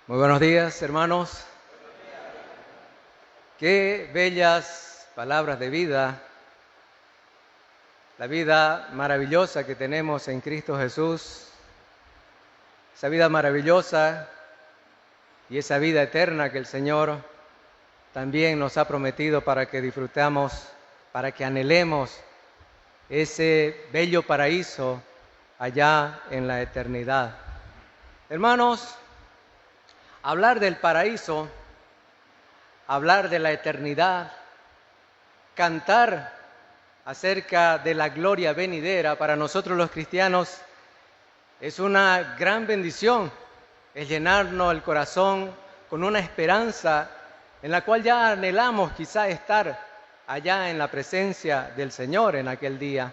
Muy buenos días, hermanos. Qué bellas palabras de vida, la vida maravillosa que tenemos en Cristo Jesús, esa vida maravillosa y esa vida eterna que el Señor también nos ha prometido para que disfrutemos, para que anhelemos ese bello paraíso allá en la eternidad. Hermanos, hablar del paraíso, hablar de la eternidad, cantar acerca de la gloria venidera, para nosotros los cristianos es una gran bendición, es llenarnos el corazón con una esperanza en la cual ya anhelamos quizá estar allá en la presencia del Señor en aquel día.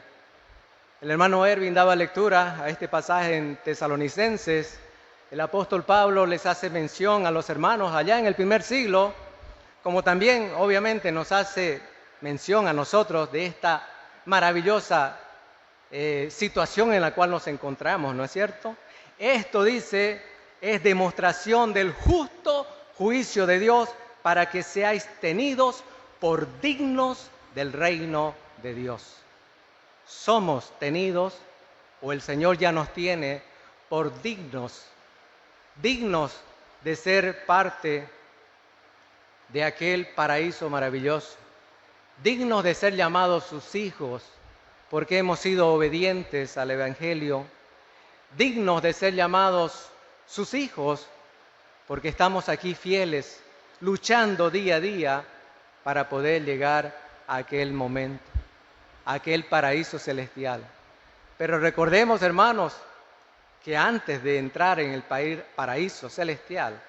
El hermano Erwin daba lectura a este pasaje en Tesalonicenses. El apóstol Pablo les hace mención a los hermanos allá en el primer siglo, como también obviamente nos hace mención a nosotros de esta maravillosa situación en la cual nos encontramos, ¿no es cierto? Esto, dice, es demostración del justo juicio de Dios para que seáis tenidos por dignos del reino de Dios. Somos tenidos, o el Señor ya nos tiene, por dignos de ser parte de aquel paraíso maravilloso, dignos de ser llamados sus hijos, porque hemos sido obedientes al Evangelio, dignos de ser llamados sus hijos, porque estamos aquí fieles, luchando día a día para poder llegar a aquel momento, a aquel paraíso celestial. Pero recordemos, hermanos, que antes de entrar en el paraíso celestial,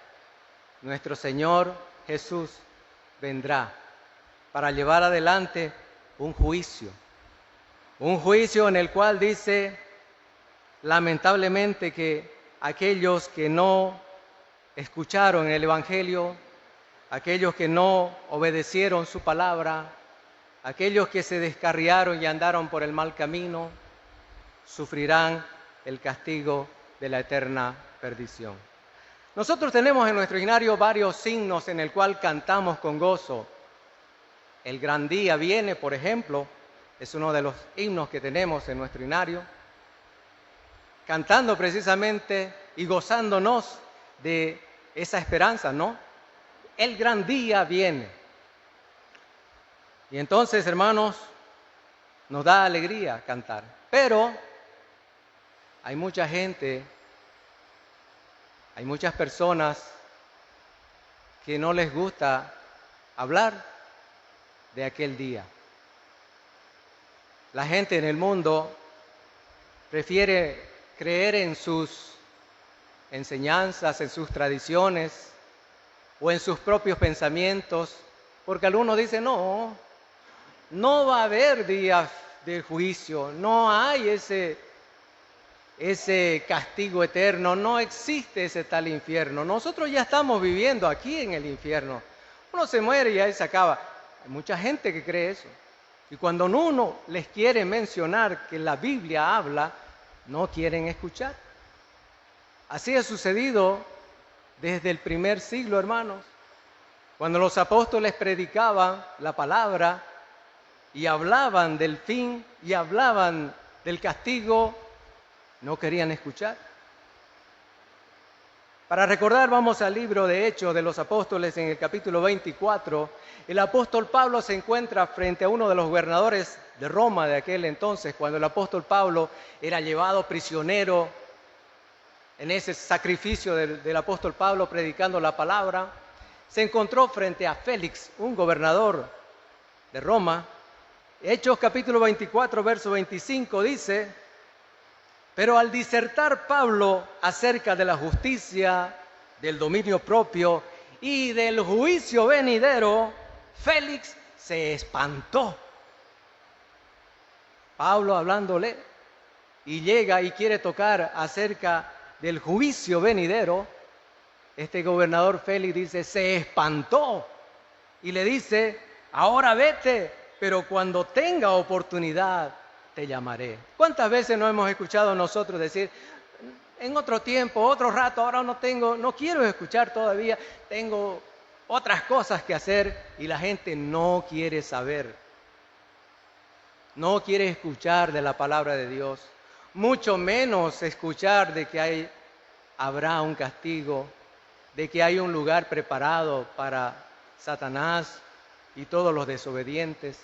nuestro Señor Jesús vendrá para llevar adelante un juicio en el cual dice, lamentablemente, que aquellos que no escucharon el Evangelio, aquellos que no obedecieron su palabra, aquellos que se descarriaron y andaron por el mal camino, sufrirán el castigo de la eterna perdición. Nosotros tenemos en nuestro himnario varios signos en el cual cantamos con gozo. El gran día viene, por ejemplo, es uno de los himnos que tenemos en nuestro himnario, cantando precisamente y gozándonos de esa esperanza, ¿no? El gran día viene. Y entonces, hermanos, nos da alegría cantar. Pero hay mucha gente, hay muchas personas que no les gusta hablar de aquel día. La gente en el mundo prefiere creer en sus enseñanzas, en sus tradiciones o en sus propios pensamientos, porque algunos dicen, no va a haber día de juicio, no hay ese castigo eterno, no existe ese tal infierno. Nosotros ya estamos viviendo aquí en el infierno. Uno se muere y ahí se acaba. Hay mucha gente que cree eso. Y cuando uno les quiere mencionar que la Biblia habla, no quieren escuchar. Así ha sucedido desde el primer siglo, hermanos. Cuando los apóstoles predicaban la palabra y hablaban del fin y hablaban del castigo, no querían escuchar. Para recordar, vamos al libro de Hechos de los Apóstoles en el capítulo 24. El apóstol Pablo se encuentra frente a uno de los gobernadores de Roma de aquel entonces, cuando el apóstol Pablo era llevado prisionero en ese sacrificio del apóstol Pablo predicando la palabra. Se encontró frente a Félix, un gobernador de Roma. Hechos capítulo 24, verso 25 dice: pero al disertar Pablo acerca de la justicia, del dominio propio y del juicio venidero, Félix se espantó. Pablo hablándole y llega y quiere tocar acerca del juicio venidero. Este gobernador Félix dice, se espantó y le dice, ahora vete, pero cuando tenga oportunidad te llamaré. ¿Cuántas veces no hemos escuchado nosotros decir, en otro tiempo, otro rato, ahora no quiero escuchar todavía, tengo otras cosas que hacer y la gente no quiere saber, no quiere escuchar de la palabra de Dios, mucho menos escuchar de que habrá un castigo, de que hay un lugar preparado para Satanás y todos los desobedientes.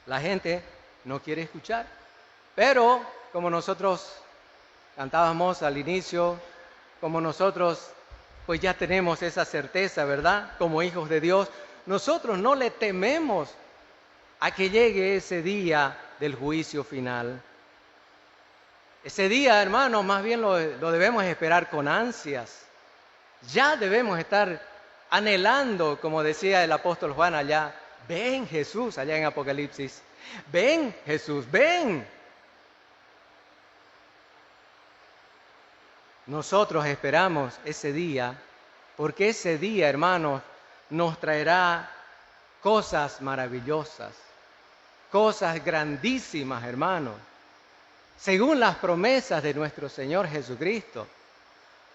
La gente no quiere escuchar, pero como nosotros cantábamos al inicio, como nosotros pues ya tenemos esa certeza, ¿verdad? Como hijos de Dios, nosotros no le tememos a que llegue ese día del juicio final. Ese día, hermanos, más bien lo debemos esperar con ansias. Ya debemos estar anhelando, como decía el apóstol Juan allá, ven Jesús, allá en Apocalipsis, ven Jesús, ven. Nosotros esperamos ese día, porque ese día, hermanos, nos traerá cosas maravillosas, cosas grandísimas, hermanos. Según las promesas de nuestro Señor Jesucristo,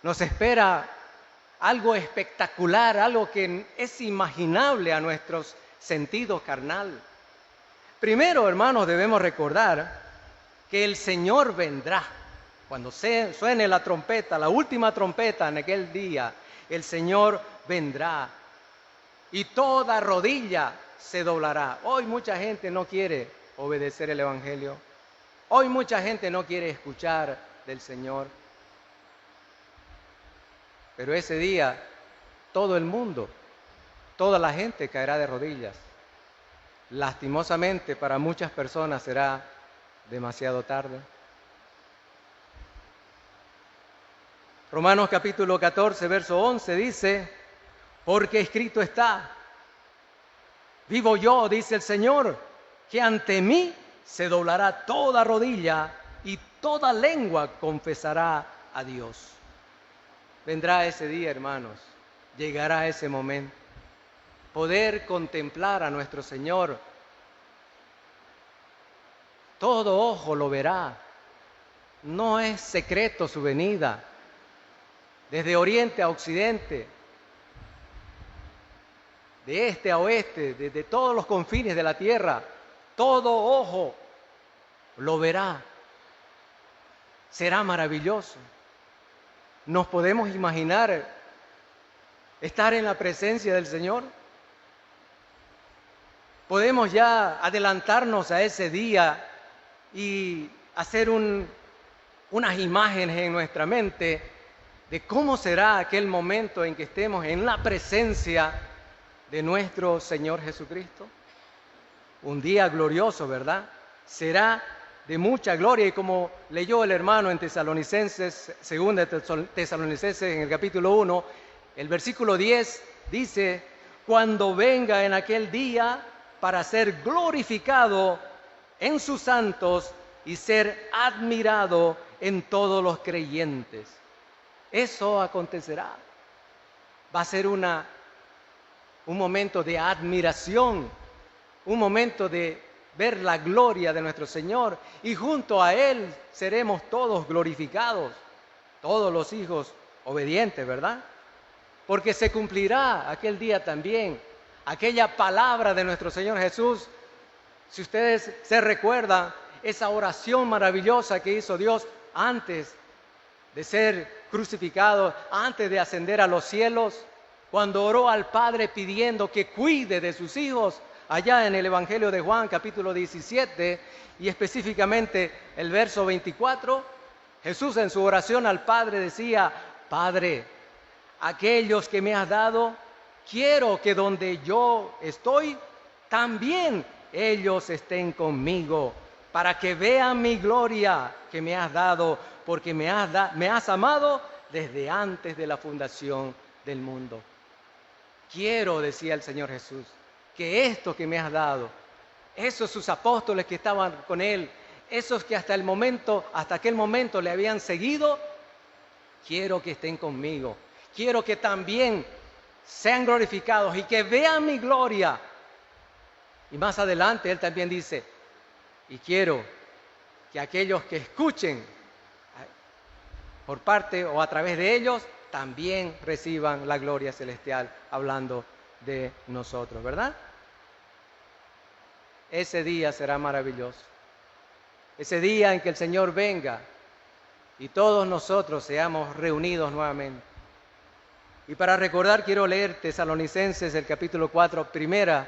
nos espera algo espectacular, algo que es imaginable a nuestros sentidos carnal. Primero, hermanos, debemos recordar que el Señor vendrá. Cuando suene la trompeta, la última trompeta en aquel día, el Señor vendrá y toda rodilla se doblará. Hoy mucha gente no quiere obedecer el Evangelio. Hoy mucha gente no quiere escuchar del Señor. Pero ese día todo el mundo, toda la gente caerá de rodillas. Lastimosamente para muchas personas será demasiado tarde. Romanos capítulo 14, verso 11 dice, porque escrito está, vivo yo, dice el Señor, que ante mí se doblará toda rodilla y toda lengua confesará a Dios. Vendrá ese día, hermanos, llegará ese momento, poder contemplar a nuestro Señor. Todo ojo lo verá, no es secreto su venida. Desde oriente a occidente, de este a oeste, desde todos los confines de la tierra, todo ojo lo verá. Será maravilloso. ¿Nos podemos imaginar estar en la presencia del Señor? ¿Podemos ya adelantarnos a ese día y hacer unas imágenes en nuestra mente de cómo será aquel momento en que estemos en la presencia de nuestro Señor Jesucristo? Un día glorioso, ¿verdad? Será de mucha gloria, y como leyó el hermano en Tesalonicenses, segunda Tesalonicenses en el capítulo 1, el versículo 10 dice, cuando venga en aquel día para ser glorificado en sus santos y ser admirado en todos los creyentes. Eso acontecerá. Va a ser un momento de admiración, un momento de ver la gloria de nuestro Señor, y junto a Él seremos todos glorificados, todos los hijos obedientes, ¿verdad? Porque se cumplirá aquel día también aquella palabra de nuestro Señor Jesús. Si ustedes se recuerdan, esa oración maravillosa que hizo Dios antes de ser crucificado, antes de ascender a los cielos, cuando oró al Padre pidiendo que cuide de sus hijos, allá en el Evangelio de Juan, capítulo 17, y específicamente el verso 24, Jesús en su oración al Padre decía, Padre, aquellos que me has dado, quiero que donde yo estoy, también ellos estén conmigo, para que vean mi gloria que me has dado, porque me has amado desde antes de la fundación del mundo. Quiero, decía el Señor Jesús, que esto que me has dado, esos sus apóstoles que estaban con Él, esos que hasta aquel momento le habían seguido, quiero que estén conmigo. Quiero que también sean glorificados y que vean mi gloria. Y más adelante Él también dice, y quiero que aquellos que escuchen por parte o a través de ellos, también reciban la gloria celestial, hablando de nosotros, ¿verdad? Ese día será maravilloso. Ese día en que el Señor venga y todos nosotros seamos reunidos nuevamente. Y para recordar quiero leer Tesalonicenses, el capítulo 4, primera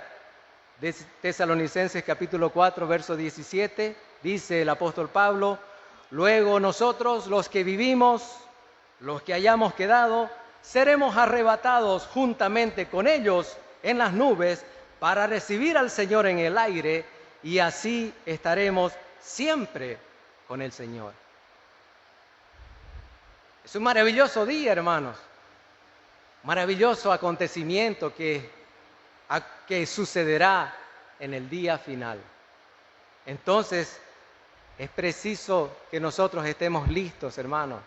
de Tesalonicenses capítulo 4, verso 17, dice el apóstol Pablo: luego nosotros, los que vivimos, los que hayamos quedado, seremos arrebatados juntamente con ellos en las nubes para recibir al Señor en el aire, y así estaremos siempre con el Señor. Es un maravilloso día, hermanos. Maravilloso acontecimiento que sucederá en el día final. Entonces, es preciso que nosotros estemos listos, hermanos,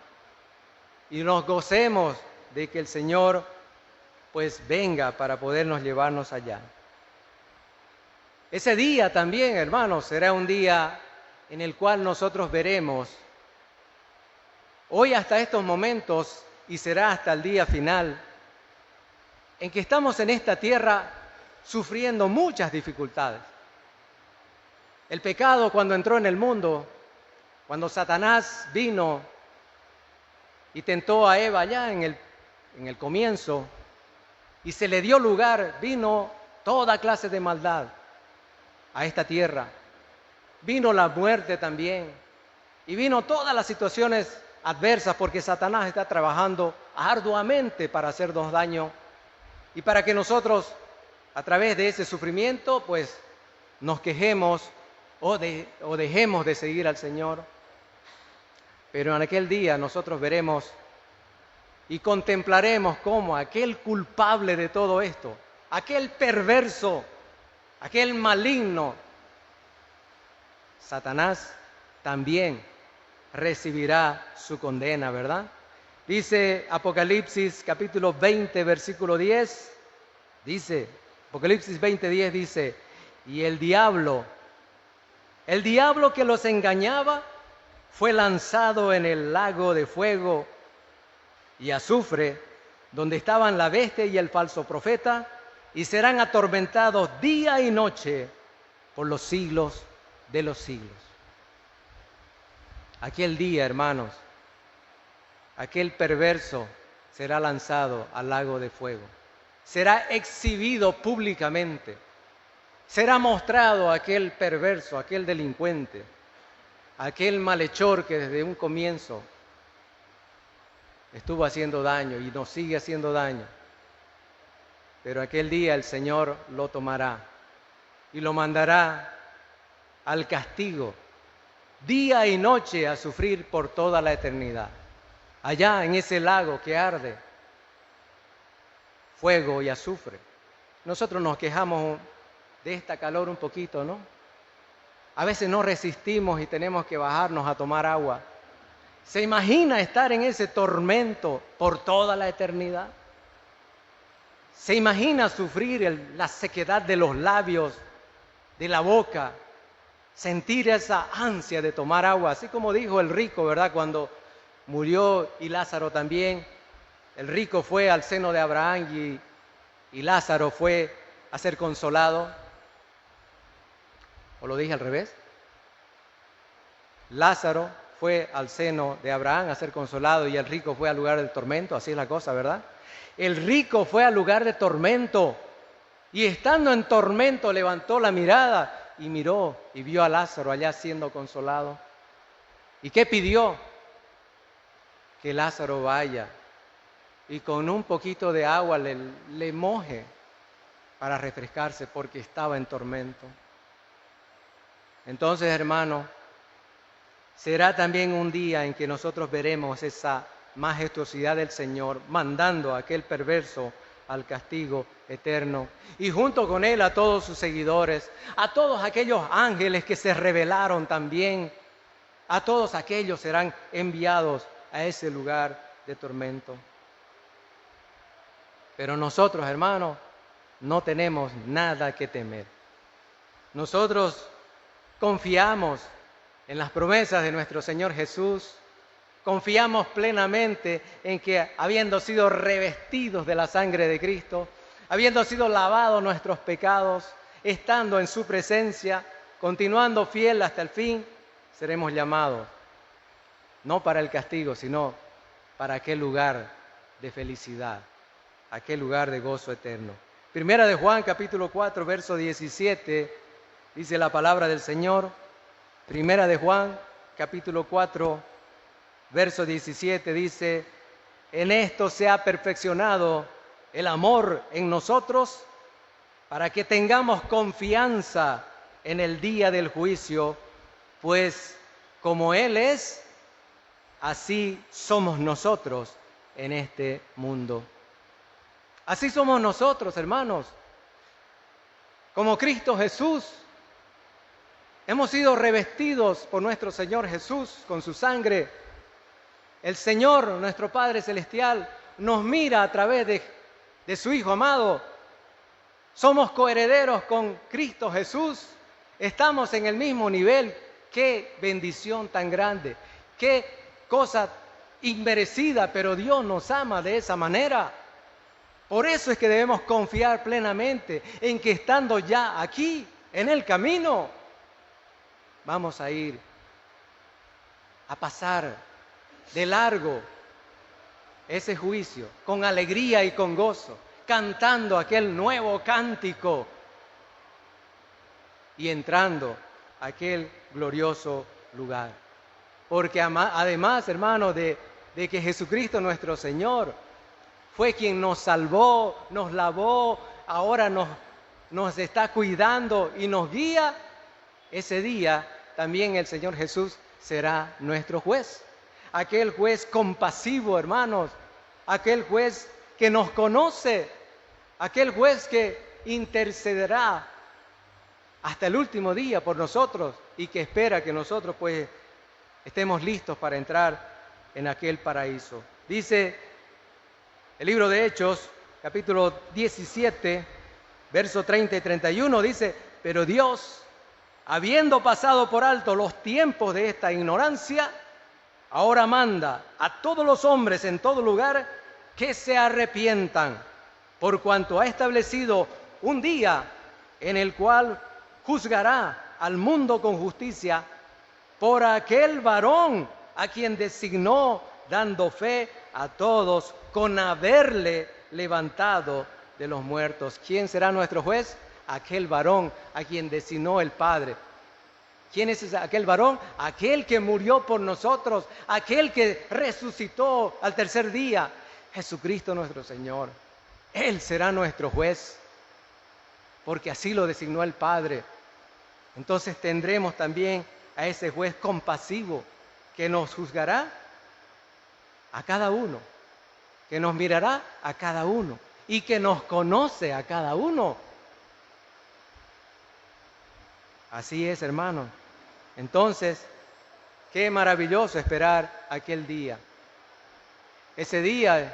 y nos gocemos de que el Señor pues venga para podernos llevarnos allá. Ese día también, hermanos, será un día en el cual nosotros veremos, hoy hasta estos momentos y será hasta el día final, en que estamos en esta tierra sufriendo muchas dificultades. El pecado, cuando entró en el mundo, cuando Satanás vino y tentó a Eva allá en el comienzo, y se le dio lugar, vino toda clase de maldad a esta tierra. Vino la muerte también, y vino todas las situaciones adversas, porque Satanás está trabajando arduamente para hacernos daño y para que nosotros, a través de ese sufrimiento, pues nos quejemos o dejemos de seguir al Señor. Pero en aquel día nosotros veremos y contemplaremos cómo aquel culpable de todo esto, aquel perverso, aquel maligno, Satanás, también recibirá su condena, ¿verdad? Dice Apocalipsis capítulo 20, versículo 10, dice, Apocalipsis 20, 10 dice: y el diablo que los engañaba, fue lanzado en el lago de fuego y azufre, donde estaban la bestia y el falso profeta, y serán atormentados día y noche por los siglos de los siglos. Aquel día, hermanos, aquel perverso será lanzado al lago de fuego. Será exhibido públicamente. Será mostrado aquel perverso, aquel delincuente, aquel malhechor que desde un comienzo estuvo haciendo daño y nos sigue haciendo daño. Pero aquel día el Señor lo tomará y lo mandará al castigo, día y noche, a sufrir por toda la eternidad. Allá en ese lago que arde fuego y azufre. Nosotros nos quejamos de esta calor un poquito, ¿no? A veces no resistimos y tenemos que bajarnos a tomar agua. ¿Se imagina estar en ese tormento por toda la eternidad? ¿Se imagina sufrir la sequedad de los labios, de la boca? Sentir esa ansia de tomar agua, así como dijo el rico, ¿verdad? Cuando murió y Lázaro también. El rico fue al seno de Abraham y Lázaro fue a ser consolado. ¿O lo dije al revés? Lázaro fue al seno de Abraham a ser consolado y el rico fue al lugar del tormento. Así es la cosa, ¿verdad? El rico fue al lugar de tormento y estando en tormento levantó la mirada y miró y vio a Lázaro allá siendo consolado. ¿Y qué pidió? Que Lázaro vaya y con un poquito de agua le moje para refrescarse, porque estaba en tormento. Entonces, hermano, será también un día en que nosotros veremos esa majestuosidad del Señor mandando a aquel perverso al castigo eterno, y junto con él a todos sus seguidores, a todos aquellos ángeles que se rebelaron también, a todos aquellos serán enviados a ese lugar de tormento. Pero nosotros, hermanos, no tenemos nada que temer. Nosotros confiamos en las promesas de nuestro Señor Jesús, Confiamos plenamente en que habiendo sido revestidos de la sangre de Cristo, habiendo sido lavados nuestros pecados, estando en su presencia, continuando fiel hasta el fin, seremos llamados, no para el castigo, sino para aquel lugar de felicidad, aquel lugar de gozo eterno. Primera de Juan, capítulo 4, verso 17, dice la palabra del Señor. Primera de Juan, capítulo 4, verso 17, dice: en esto se ha perfeccionado el amor en nosotros, para que tengamos confianza en el día del juicio, pues como Él es, así somos nosotros en este mundo. Así somos nosotros, hermanos. Como Cristo Jesús, hemos sido revestidos por nuestro Señor Jesús con su sangre. El Señor, nuestro Padre Celestial, nos mira a través de su Hijo amado. Somos coherederos con Cristo Jesús. Estamos en el mismo nivel. ¡Qué bendición tan grande! ¡Qué cosa inmerecida! Pero Dios nos ama de esa manera. Por eso es que debemos confiar plenamente en que estando ya aquí, en el camino, vamos a ir a pasar de largo ese juicio con alegría y con gozo, cantando aquel nuevo cántico y entrando a aquel glorioso lugar. Porque además, hermanos, de que Jesucristo nuestro Señor fue quien nos salvó, nos lavó, ahora nos está cuidando y nos guía, ese día también el Señor Jesús será nuestro juez. Aquel juez compasivo, hermanos, aquel juez que nos conoce, aquel juez que intercederá hasta el último día por nosotros y que espera que nosotros pues estemos listos para entrar en aquel paraíso. Dice el libro de Hechos, capítulo 17, verso 30 y 31, dice: pero Dios, habiendo pasado por alto los tiempos de esta ignorancia, ahora manda a todos los hombres en todo lugar que se arrepientan, por cuanto ha establecido un día en el cual juzgará al mundo con justicia por aquel varón a quien designó, dando fe a todos con haberle levantado de los muertos. ¿Quién será nuestro juez? Aquel varón a quien designó el Padre. ¿Quién es aquel varón? Aquel que murió por nosotros, aquel que resucitó al tercer día, Jesucristo nuestro Señor. Él será nuestro juez, porque así lo designó el Padre. Entonces tendremos también a ese juez compasivo que nos juzgará a cada uno, que nos mirará a cada uno y que nos conoce a cada uno. Así es, hermanos. Entonces, qué maravilloso esperar aquel día. Ese día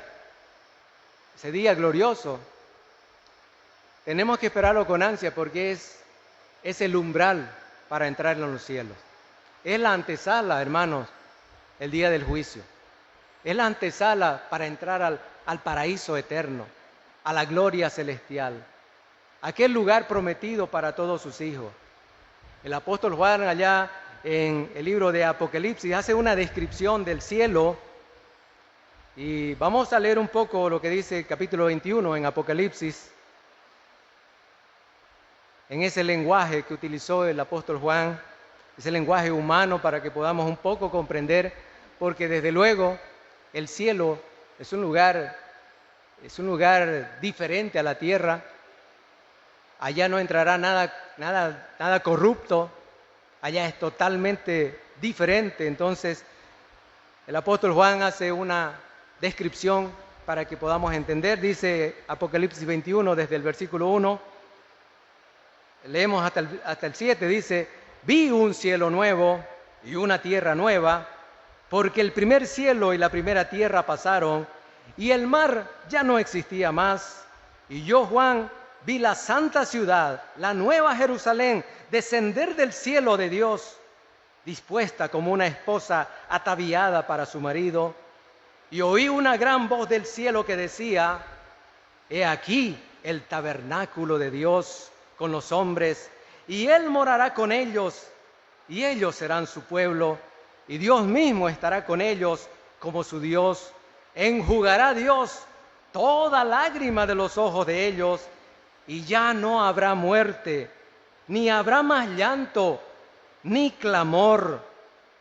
glorioso. Tenemos que esperarlo con ansia porque es el umbral para entrar en los cielos. Es la antesala, hermanos, el día del juicio. Es la antesala para entrar al paraíso eterno, a la gloria celestial, aquel lugar prometido para todos sus hijos. El apóstol Juan allá en el libro de Apocalipsis hace una descripción del cielo y vamos a leer un poco lo que dice el capítulo 21 en Apocalipsis, en ese lenguaje que utilizó el apóstol Juan, ese lenguaje humano para que podamos un poco comprender, porque desde luego el cielo es un lugar diferente a la tierra. Allá no entrará nada corrupto, allá es totalmente diferente. Entonces, el apóstol Juan hace una descripción para que podamos entender. Dice Apocalipsis 21 desde el versículo 1, leemos hasta el 7, dice: vi un cielo nuevo y una tierra nueva, porque el primer cielo y la primera tierra pasaron, y el mar ya no existía más. Y yo, Juan, vi la santa ciudad, la nueva Jerusalén, descender del cielo de Dios, dispuesta como una esposa ataviada para su marido. Y oí una gran voz del cielo que decía: He aquí el tabernáculo de Dios con los hombres, y Él morará con ellos, y ellos serán su pueblo, y Dios mismo estará con ellos como su Dios. Enjugará Dios toda lágrima de los ojos de ellos, y ya no habrá muerte, ni habrá más llanto, ni clamor,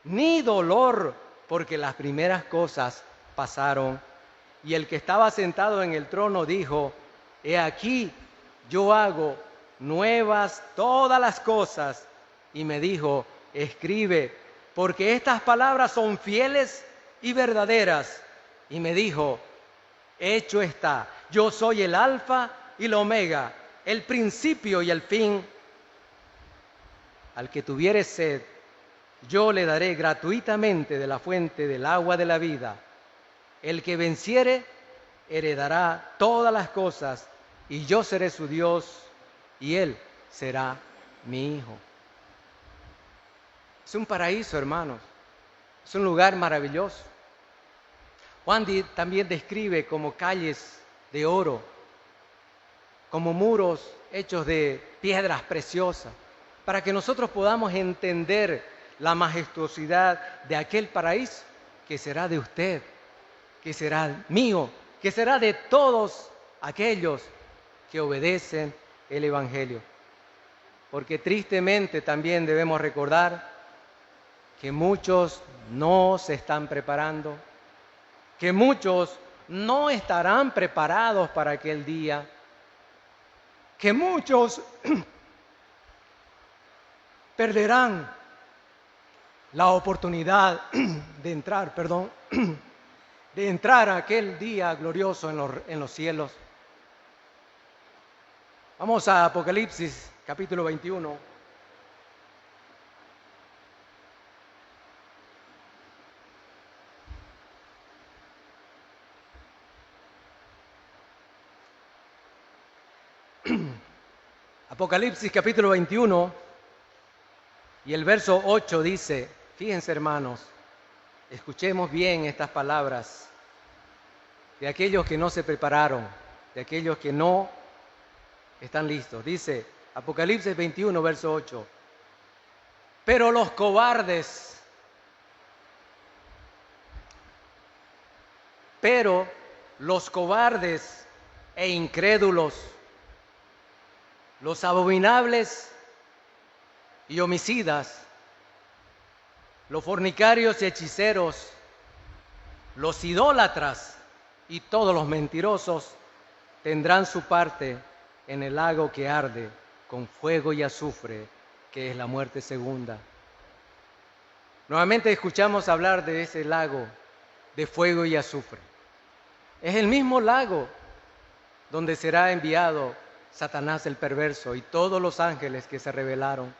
ni dolor, porque las primeras cosas pasaron. Y el que estaba sentado en el trono dijo: He aquí, yo hago nuevas todas las cosas. Y me dijo: Escribe, porque estas palabras son fieles y verdaderas. Y me dijo: Hecho está, yo soy el Alfa y el Omega, el principio y el fin. Al que tuviere sed, yo le daré gratuitamente de la fuente del agua de la vida. El que venciere, heredará todas las cosas, y yo seré su Dios, y él será mi hijo. Es un paraíso, hermanos. Es un lugar maravilloso. Juan también describe como calles de oro, como muros hechos de piedras preciosas, para que nosotros podamos entender la majestuosidad de aquel paraíso que será de usted, que será mío, que será de todos aquellos que obedecen el Evangelio. Porque tristemente también debemos recordar que muchos no se están preparando, que muchos no estarán preparados para aquel día, que muchos perderán la oportunidad de entrar, de entrar a aquel día glorioso en los cielos. Vamos a Apocalipsis, capítulo 21. Apocalipsis, capítulo 21, y el verso 8 dice, fíjense hermanos, escuchemos bien estas palabras de aquellos que no se prepararon, de aquellos que no están listos. Dice Apocalipsis 21, verso 8. Pero los cobardes, e incrédulos, los abominables y homicidas, los fornicarios y hechiceros, los idólatras y todos los mentirosos tendrán su parte en el lago que arde con fuego y azufre, que es la muerte segunda. Nuevamente escuchamos hablar de ese lago de fuego y azufre. Es el mismo lago donde será enviado Satanás el perverso y todos los ángeles que se rebelaron.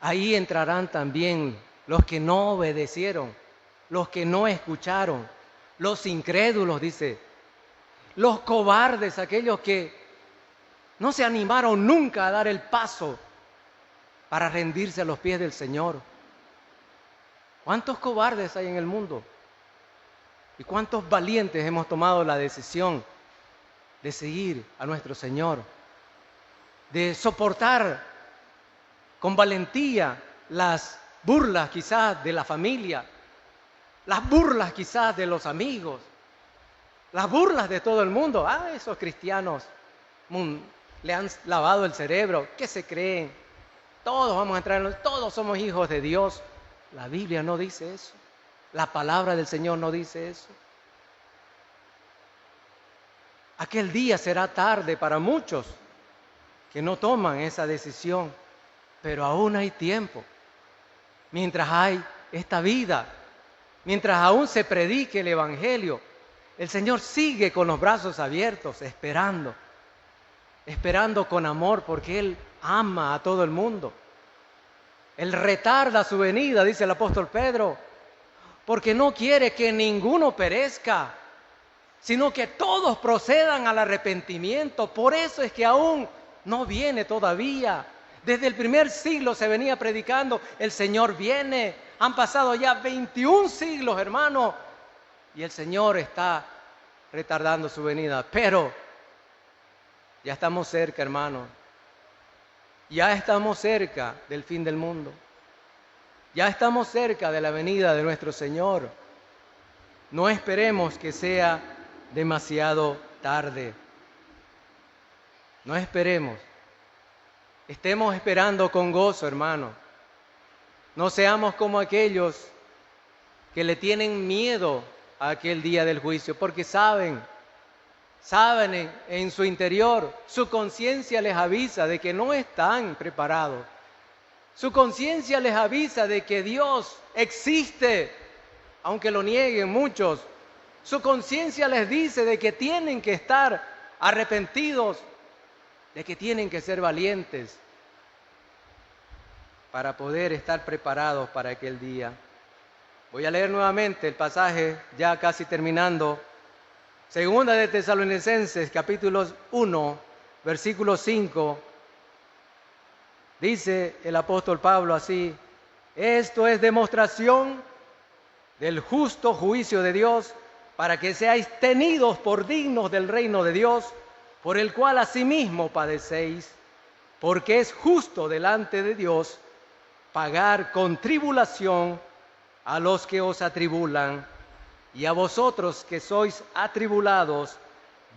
Ahí entrarán también los que no obedecieron, los que no escucharon, los incrédulos, dice, los cobardes, aquellos que no se animaron nunca a dar el paso para rendirse a los pies del Señor. ¿Cuántos cobardes hay en el mundo? ¿Y cuántos valientes hemos tomado la decisión de seguir a nuestro Señor? De soportar con valentía las burlas quizás de la familia, las burlas quizás de los amigos, las burlas de todo el mundo. Esos cristianos le han lavado el cerebro. ¿Qué se creen? Todos vamos a entrar, todos somos hijos de Dios. La Biblia no dice eso. La palabra del Señor no dice eso. Aquel día será tarde para muchos que no toman esa decisión, pero aún hay tiempo. Mientras hay esta vida, mientras aún se predique el Evangelio, el Señor sigue con los brazos abiertos, esperando con amor, porque Él ama a todo el mundo. Él retarda su venida, dice el apóstol Pedro, porque no quiere que ninguno perezca, sino que todos procedan al arrepentimiento. Por eso es que aún no viene todavía. Desde el primer siglo se venía predicando, el Señor viene. Han pasado ya 21 siglos, hermano, y el Señor está retardando su venida. Pero ya estamos cerca, hermano. Ya estamos cerca del fin del mundo. Ya estamos cerca de la venida de nuestro Señor. No esperemos que sea demasiado tarde. No esperemos. Estemos esperando con gozo, hermano. No seamos como aquellos que le tienen miedo a aquel día del juicio, porque saben en su interior, su conciencia les avisa de que no están preparados. Su conciencia les avisa de que Dios existe, aunque lo nieguen muchos. Su conciencia les dice de que tienen que estar arrepentidos, de que tienen que ser valientes para poder estar preparados para aquel día. Voy a leer nuevamente el pasaje, ya casi terminando. Segunda de Tesalonicenses, capítulo 1, versículo 5. Dice el apóstol Pablo así: esto es demostración del justo juicio de Dios, para que seáis tenidos por dignos del reino de Dios, por el cual asimismo padecéis, porque es justo delante de Dios pagar con tribulación a los que os atribulan, y a vosotros que sois atribulados,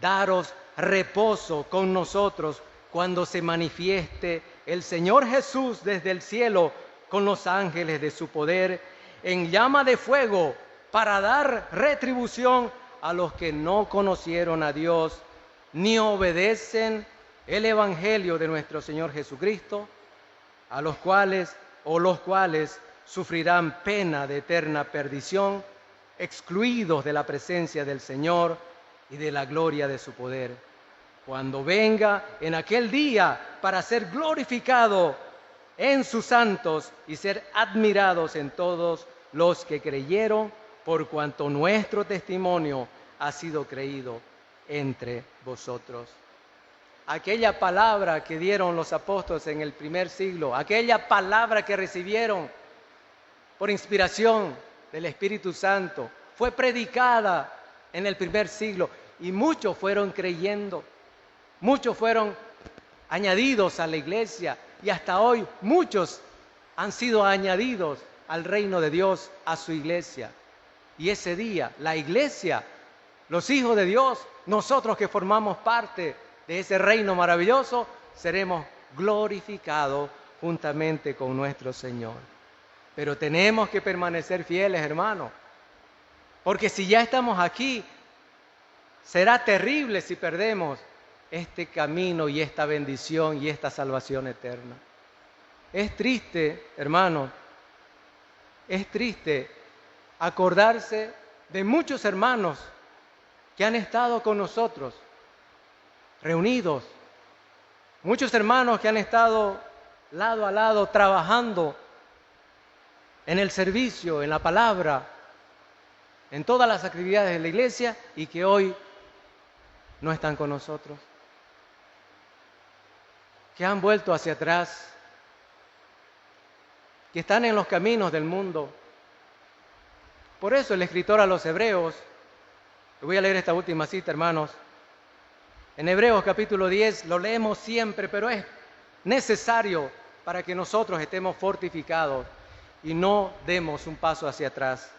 daros reposo con nosotros cuando se manifieste el Señor Jesús desde el cielo con los ángeles de su poder, en llama de fuego, para dar retribución a los que no conocieron a Dios, ni obedecen el Evangelio de nuestro Señor Jesucristo, a los cuales sufrirán pena de eterna perdición, excluidos de la presencia del Señor y de la gloria de su poder, cuando venga en aquel día para ser glorificado en sus santos y ser admirados en todos los que creyeron, por cuanto nuestro testimonio ha sido creído entre vosotros. Aquella palabra que dieron los apóstoles en el primer siglo, aquella palabra que recibieron por inspiración del Espíritu Santo, fue predicada en el primer siglo y muchos fueron creyendo, muchos fueron añadidos a la iglesia y hasta hoy muchos han sido añadidos al reino de Dios, a su iglesia. Y ese día, la iglesia, los hijos de Dios, nosotros que formamos parte de ese reino maravilloso, seremos glorificados juntamente con nuestro Señor. Pero tenemos que permanecer fieles, hermanos, porque si ya estamos aquí, será terrible si perdemos este camino y esta bendición y esta salvación eterna. Es triste, hermanos, es triste acordarse de muchos hermanos que han estado con nosotros, reunidos, muchos hermanos que han estado lado a lado trabajando en el servicio, en la palabra, en todas las actividades de la iglesia y que hoy no están con nosotros, que han vuelto hacia atrás, que están en los caminos del mundo. Por eso el escritor a los Hebreos, voy a leer esta última cita, hermanos, en Hebreos capítulo 10, lo leemos siempre, pero es necesario para que nosotros estemos fortificados y no demos un paso hacia atrás.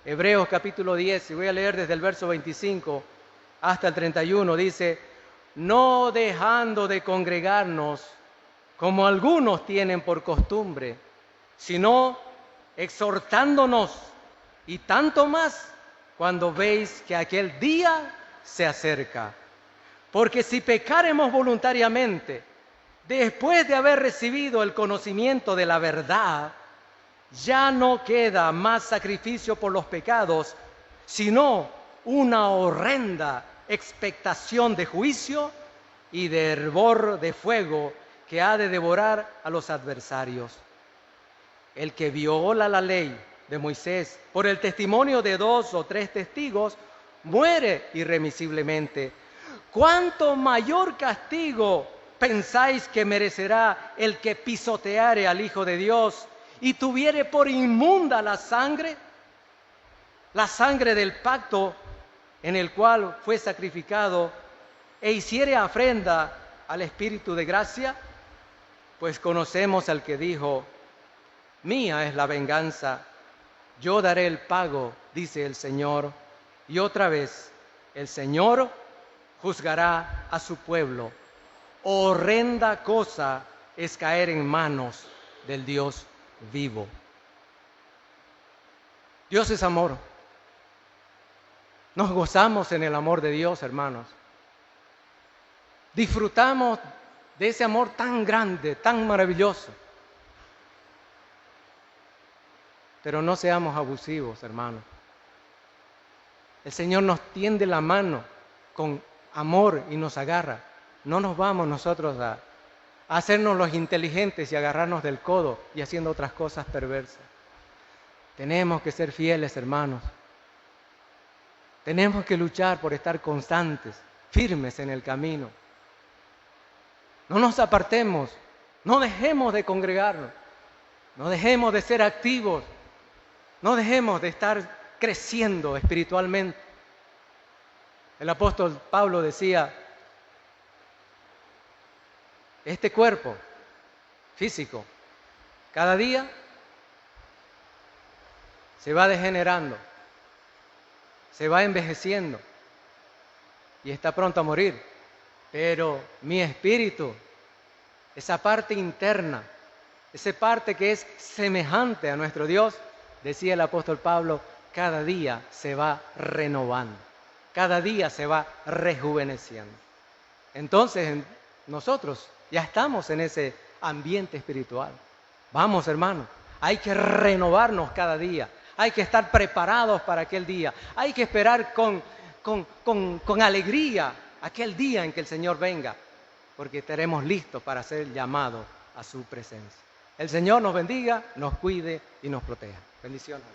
Hebreos capítulo 10, y voy a leer desde el verso 25 hasta el 31, dice: no dejando de congregarnos, como algunos tienen por costumbre, sino exhortándonos, y tanto más cuando veis que aquel día se acerca. Porque si pecaremos voluntariamente, después de haber recibido el conocimiento de la verdad, ya no queda más sacrificio por los pecados, sino una horrenda expectación de juicio y de hervor de fuego que ha de devorar a los adversarios. El que viola la ley de Moisés por el testimonio de 2 o 3 testigos muere irremisiblemente. ¿Cuánto mayor castigo ¿pensáis que merecerá el que pisoteare al Hijo de Dios y tuviere por inmunda la sangre del pacto en el cual fue sacrificado, e hiciere ofrenda al Espíritu de gracia? Pues conocemos al que dijo: mía es la venganza, yo daré el pago, dice el Señor. Y otra vez, el Señor juzgará a su pueblo. Horrenda cosa es caer en manos del Dios vivo. Dios es amor. Nos gozamos en el amor de Dios, hermanos. Disfrutamos de ese amor tan grande, tan maravilloso. Pero no seamos abusivos, hermanos. El Señor nos tiende la mano con amor y nos agarra. No nos vamos nosotros a hacernos los inteligentes y agarrarnos del codo y haciendo otras cosas perversas. Tenemos que ser fieles, hermanos. Tenemos que luchar por estar constantes, firmes en el camino. No nos apartemos, no dejemos de congregarnos, no dejemos de ser activos, no dejemos de estar creciendo espiritualmente. El apóstol Pablo decía: este cuerpo físico cada día se va degenerando, se va envejeciendo y está pronto a morir. Pero mi espíritu, esa parte interna, esa parte que es semejante a nuestro Dios, decía el apóstol Pablo, cada día se va renovando, cada día se va rejuveneciendo. Entonces nosotros ya estamos en ese ambiente espiritual. Vamos, hermanos, hay que renovarnos cada día, hay que estar preparados para aquel día, hay que esperar con alegría aquel día en que el Señor venga, porque estaremos listos para ser llamados a su presencia. El Señor nos bendiga, nos cuide y nos proteja. Bendiciones.